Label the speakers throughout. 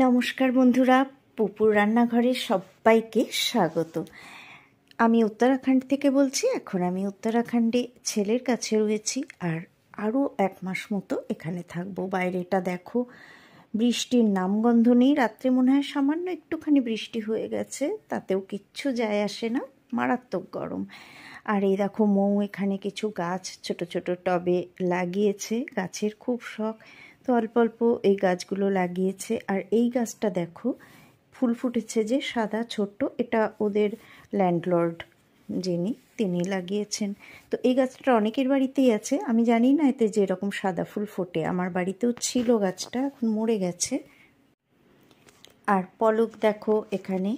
Speaker 1: নমস্কার বন্ধুরা, পুপুর রান্নাঘরে সবাইকে স্বাগত। আমি উত্তরাখণ্ড থেকে বলছি। এখন আমি উত্তরাখণ্ডে ছেলের কাছে রয়েছি আর আরও 1 মাস মতো এখানে থাকবো। বাইরেটা দেখো, বৃষ্টির নামগন্ধ নেই। রাত্রে মনে হয় সামান্য একটুখানি বৃষ্টি হয়ে গেছে, তাতেও কিচ্ছু যায় আসে না, মারাত্মক গরম। আর এই দেখো মৌ এখানে কিছু গাছ ছোট ছোট টবে লাগিয়েছে, গাছের খুব শখ, তো অল্প অল্প এই গাছগুলো লাগিয়েছে। আর এই গাছটা দেখো ফুল ফুটেছে যে সাদা ছোট্ট, এটা ওদের ল্যান্ডলর্ড তিনি লাগিয়েছেন। তো এই গাছটা অনেকের বাড়িতেই আছে, আমি জানি না এতে যে এরকম সাদা ফুল ফোটে। আমার বাড়িতেও ছিল গাছটা, এখন মরে গেছে। আর পলক দেখো এখানে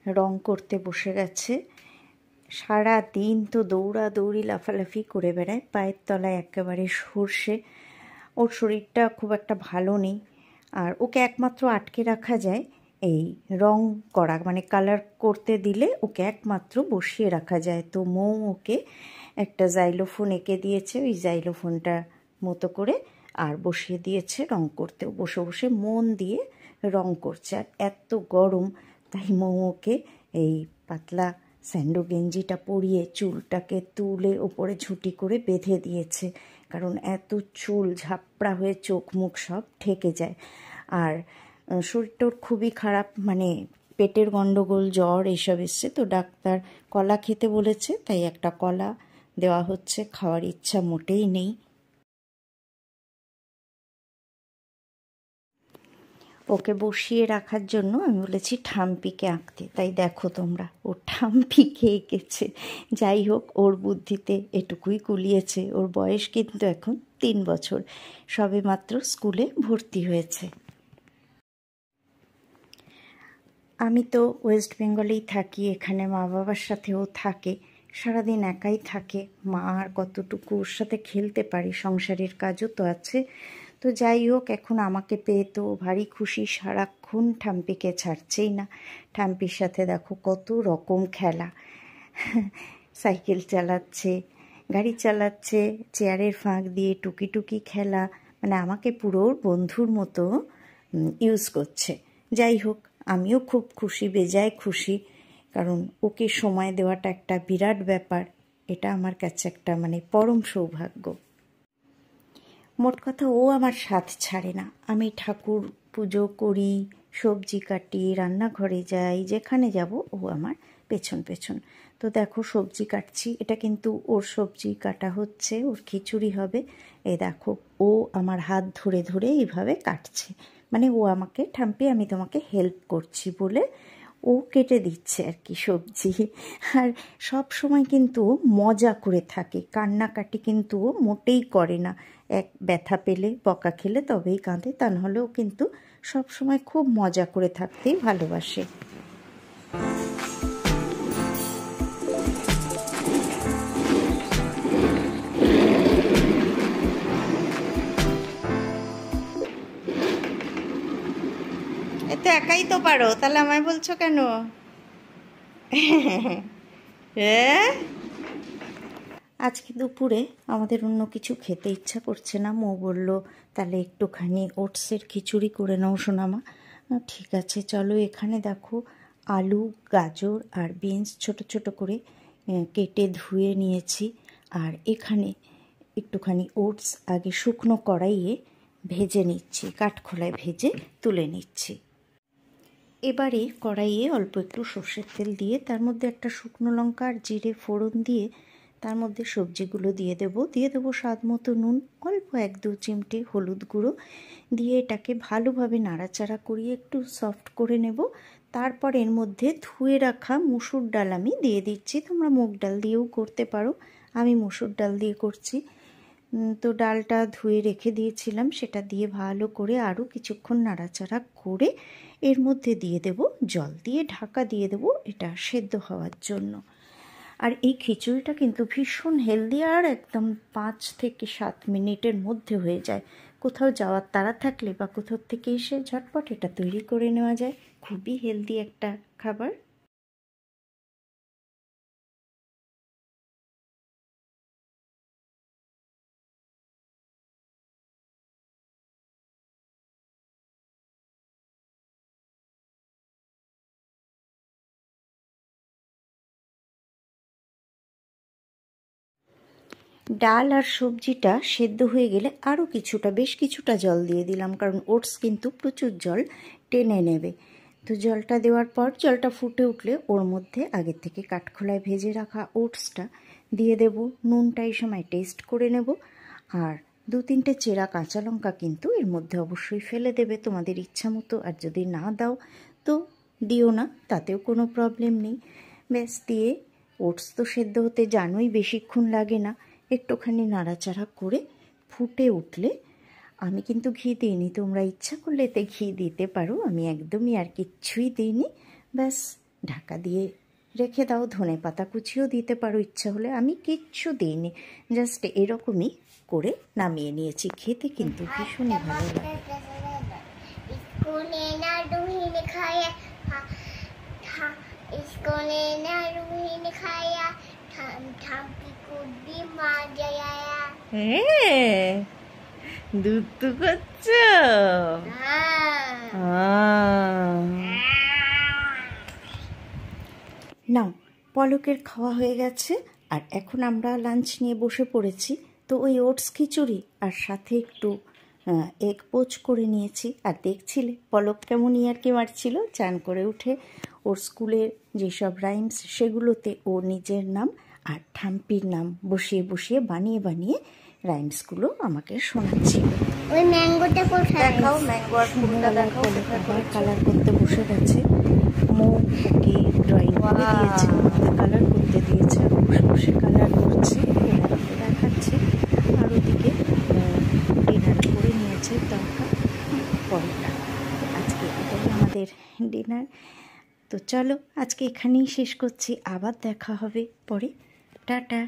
Speaker 1: রং করতে বসে গেছে। সারা দিন তো দৌড়াদৌড়ি লাফালাফি করে বেড়ায়, পায়ের তলায় একেবারে সর্ষে। ওর শরীরটা খুব একটা ভালো নেই, আর ওকে একমাত্র আটকে রাখা যায় এই রং করা, মানে কালার করতে দিলে ওকে একমাত্র বসিয়ে রাখা যায়। তো মৌ ওকে একটা জাইলোফোন এঁকে দিয়েছে, ওই জাইলোফোনটা মতো করে আর বসিয়ে দিয়েছে রং করতে। বসে বসে মন দিয়ে রং করছে। আর এত গরম, তাই মৌ ওকে এই পাতলা স্যান্ডো গেঞ্জিটা পরিয়ে চুলটাকে তুলে ওপরে ঝুঁটি করে বেঁধে দিয়েছে, কারণ এত চুল ঝাপড়া হয়ে চোখ মুখ সব ঠেকে যায়। আর শরীরটার খুবই খারাপ, মানে পেটের গন্ডগোল, জ্বর এইসব এসছে। তো ডাক্তার কলা খেতে বলেছে, তাই একটা কলা দেওয়া হচ্ছে। খাওয়ার ইচ্ছা মোটেই নেই। ওকে বসিয়ে রাখার জন্য আমি বলেছি ঠাম্পিকে আঁকতে, তাই দেখো তোমরা ও ঠাম্পিকে এঁকেছে। যাই হোক, ওর বুদ্ধিতে এটুকুই কুলিয়েছে। ওর বয়স কিন্তু এখন 3 বছর, সবে মাত্র স্কুলে ভর্তি হয়েছে। আমি তো ওয়েস্ট বেঙ্গলেই থাকি, এখানে মা বাবার সাথেও থাকে। সারাদিন একাই থাকে, মা আর কতটুকু ওর সাথে খেলতে পারি, সংসারের কাজও তো আছে। তো যাই হোক, এখন আমাকে পেয়ে তো ভারী খুশি, সারাক্ষণ ঠাম্পিকে ছাড়ছেই না। ঠাম্পির সাথে দেখো কত রকম খেলা, সাইকেল চালাচ্ছে, গাড়ি চালাচ্ছে, চেয়ারের ফাঁক দিয়ে টুকি টুকি খেলা, মানে আমাকে পুরো বন্ধুর মতো ইউজ করছে। যাই হোক, আমিও খুব খুশি, বেজায় খুশি, কারণ ওকে সময় দেওয়াটা একটা বিরাট ব্যাপার। এটা আমার কাছে একটা মানে পরম সৌভাগ্য। মোট কথা, ও আমার সাথ ছাড়ে না। আমি ঠাকুর পুজো করি, সবজি কাটি, রান্নাঘরে যাই, যেখানে যাব ও আমার পেছন পেছন। তো দেখো সবজি কাটছি, এটা কিন্তু ওর সবজি কাটা হচ্ছে, ওর খিচুড়ি হবে। এই দেখো ও আমার হাত ধরে ধরে এইভাবে কাটছে, মানে ও আমাকে, ঠাম্পি আমি তোমাকে হেল্প করছি বলে ও কেটে দিচ্ছে আর কি সবজি। আর সব সময় কিন্তু মজা করে থাকে, কান্নাকাটি কিন্তু ও মোটেই করে না। এক ব্যথা পেলে, বকা খেলে তবেই কাঁদে, তা নাহলেও কিন্তু সব সময় খুব মজা করে থাকতেই ভালোবাসে। এতে একাই তো পারো, তাহলে আমায় বলছো কেন? আজকে দুপুরে আমাদের অন্য কিছু খেতে ইচ্ছা করছে না। মৌ বলল তাহলে একটুখানি ওটসের খিচুড়ি করে নাও সোনামা। ঠিক আছে চলো। এখানে দেখো আলু, গাজর আর বিনস ছোট ছোট করে কেটে ধুয়ে নিয়েছি। আর এখানে একটুখানি ওটস আগে শুকনো কড়াইয়ে ভেজে নিচ্ছি, কাঠখোলায় ভেজে তুলে নিচ্ছি। এবারে কড়াইয়ে অল্প একটু সর্ষের তেল দিয়ে তার মধ্যে একটা শুকনো লঙ্কা আর জিরে ফোড়ন দিয়ে তার মধ্যে সবজিগুলো দিয়ে দেবো স্বাদ মতো নুন, অল্প 1-2 চিমটে হলুদ গুঁড়ো দিয়ে এটাকে ভালোভাবে নাড়াচাড়া করিয়ে একটু সফট করে নেব। তারপর এর মধ্যে ধুয়ে রাখা মুসুর ডাল আমি দিয়ে দিচ্ছি। তোমরা মুগ ডাল দিয়েও করতে পারো, আমি মুসুর ডাল দিয়ে করছি। তো ডালটা ধুয়ে রেখে দিয়েছিলাম, সেটা দিয়ে ভালো করে আরও কিছুক্ষণ নাড়াচাড়া করে এর মধ্যে দিয়ে দেব জল, দিয়ে ঢাকা দিয়ে দেব এটা সেদ্ধ হওয়ার জন্য। আর এই খিচুড়িটা কিন্তু ভীষণ হেলদি, আর একদম 5 থেকে 7 মিনিটের মধ্যে হয়ে যায়। কোথাও যাওয়ার তাড়া থাকলে বা কোথাও থেকে এসে ঝটপট এটা তৈরি করে নেওয়া যায়। খুবই হেলদি একটা খাবার। ডাল আর সবজিটা সেদ্ধ হয়ে গেলে আরও বেশ কিছুটা জল দিয়ে দিলাম, কারণ ওটস কিন্তু প্রচুর জল টেনে নেবে। তো জলটা দেওয়ার পর জলটা ফুটে উঠলে ওর মধ্যে আগের থেকে কাঠখোলায় ভেজে রাখা ওটসটা দিয়ে দেব। নুনটা এই সময় টেস্ট করে নেব। আর 2-3টে চেরা কাঁচা লঙ্কা কিন্তু এর মধ্যে অবশ্যই ফেলে দেবে তোমাদের ইচ্ছা মতো, আর যদি না দাও তো দিও না, তাতেও কোনো প্রবলেম নেই। ব্যাস দিয়ে ওটস তো সেদ্ধ হতে জানোই বেশিক্ষণ লাগে না, একটুখানি নাড়াচাড়া করে ফুটে উঠলে, আমি কিন্তু ঘি দিইনি, তোমরা ইচ্ছা করলে এতে ঘি দিতে পারো, আমি একদমই আর কিচ্ছুই দিইনি। ব্যাস ঢাকা দিয়ে রেখে দাও। ধনে পাতা কুচিও দিতে পারো ইচ্ছা হলে, আমি কিচ্ছু দিইনি, জাস্ট এরকমই করে নামিয়ে নিয়েছি। খেতে কিন্তু ভীষণই ভালো লাগে। দুধ করছো? নাও, পলকের খাওয়া হয়ে গেছে, আর এখন আমরা লাঞ্চ নিয়ে বসে পড়েছি। তো ওই ওটস খিচুড়ি আর সাথে একটু এগ পোচ করে নিয়েছি। আর দেখছিলে পলক কেমন ইয়ার্কি মারছিল। চান করে উঠে ওর স্কুলের যেসব রাইমস সেগুলোতে ও নিজের নাম আর ঠাম্পির নাম বসিয়ে বসিয়ে বানিয়ে বানিয়ে রাইমসগুলো আমাকে শোনাচ্ছিল।
Speaker 2: ওই ম্যাঙ্গোটা কোথায়?
Speaker 1: দেখাও, ম্যাঙ্গো আর ফুলটা দেখাও। আবার কালার করতে বসে গেছে। ওকে ড্রয়িং করে দিয়েছে, কালার করতে দিয়েছে, বসে বসে কালার করছে, দেখাচ্ছে। আর ওদিকে ডিনার করে নিয়েছে তরকা পরোটা। আজকে এটাই আমাদের ডিনার। তো চলো আজকে এখানেই শেষ করছি, আবার দেখা হবে পরে। টাটা।